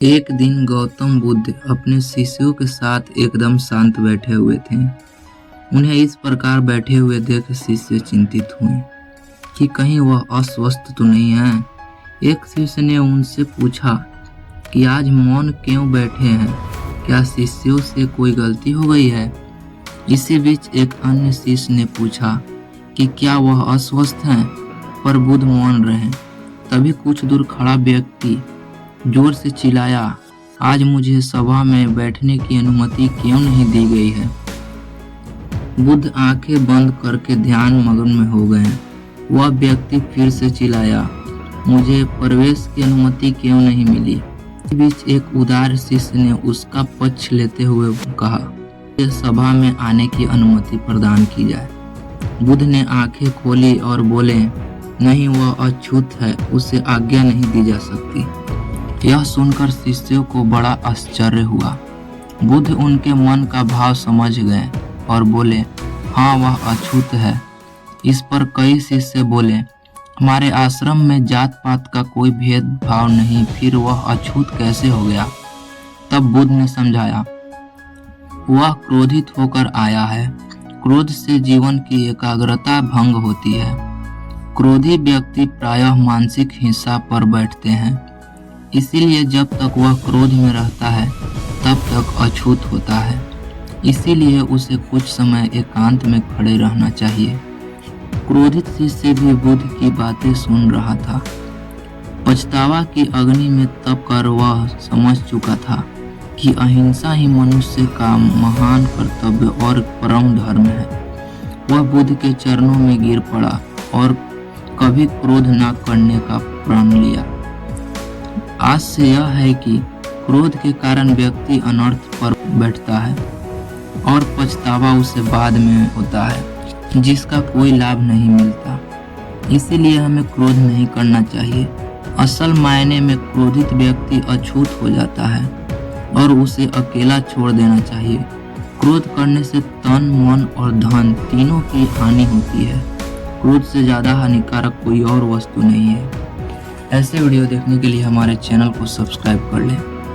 एक दिन गौतम बुद्ध अपने शिष्यों के साथ एकदम शांत बैठे हुए थे। उन्हें इस प्रकार बैठे हुए देख शिष्य चिंतित हुए कि कहीं वह अस्वस्थ तो नहीं है। एक शिष्य ने उनसे पूछा कि आज मौन क्यों बैठे हैं, क्या शिष्यों से कोई गलती हो गई है? इसी बीच एक अन्य शिष्य ने पूछा कि क्या वह अस्वस्थ हैं, पर बुद्ध मौन रहे। तभी कुछ दूर खड़ा व्यक्ति जोर से चिल्लाया, आज मुझे सभा में बैठने की अनुमति क्यों नहीं दी गई है? बुद्ध आंखें बंद करके ध्यान मग्न में हो गए। वह व्यक्ति फिर से चिल्लाया, मुझे प्रवेश की अनुमति क्यों नहीं मिली? इस बीच एक उदार शिष्य ने उसका पक्ष लेते हुए कहा, सभा में आने की अनुमति प्रदान की जाए। बुद्ध ने आंखें खोली और बोले, नहीं, वह अछूत है, उसे आज्ञा नहीं दी जा सकती। यह सुनकर शिष्यों को बड़ा आश्चर्य हुआ। बुद्ध उनके मन का भाव समझ गए और बोले, हाँ, वह अछूत है। इस पर कई शिष्य बोले, हमारे आश्रम में जात पात का कोई भेदभाव नहीं, फिर वह अछूत कैसे हो गया? तब बुद्ध ने समझाया, वह क्रोधित होकर आया है। क्रोध से जीवन की एकाग्रता भंग होती है। क्रोधी व्यक्ति प्रायः मानसिक हिंसा पर बैठते हैं। इसीलिए जब तक वह क्रोध में रहता है तब तक अछूत होता है। इसीलिए उसे कुछ समय एकांत में खड़े रहना चाहिए। क्रोधित शिष्य भी बुद्ध की बातें सुन रहा था। पछतावा की अग्नि में तप कर वह समझ चुका था कि अहिंसा ही मनुष्य का महान कर्तव्य और परम धर्म है। वह बुद्ध के चरणों में गिर पड़ा और कभी क्रोध न करने का प्रण लिया। आज से यह है कि क्रोध के कारण व्यक्ति अनर्थ पर बैठता है और पछतावा उसे बाद में होता है, जिसका कोई लाभ नहीं मिलता। इसीलिए हमें क्रोध नहीं करना चाहिए। असल मायने में क्रोधित व्यक्ति अछूत हो जाता है और उसे अकेला छोड़ देना चाहिए। क्रोध करने से तन, मन और धन तीनों की हानि होती है। क्रोध से ज़्यादा हानिकारक कोई और वस्तु नहीं है। ऐसे वीडियो देखने के लिए हमारे चैनल को सब्सक्राइब कर लें।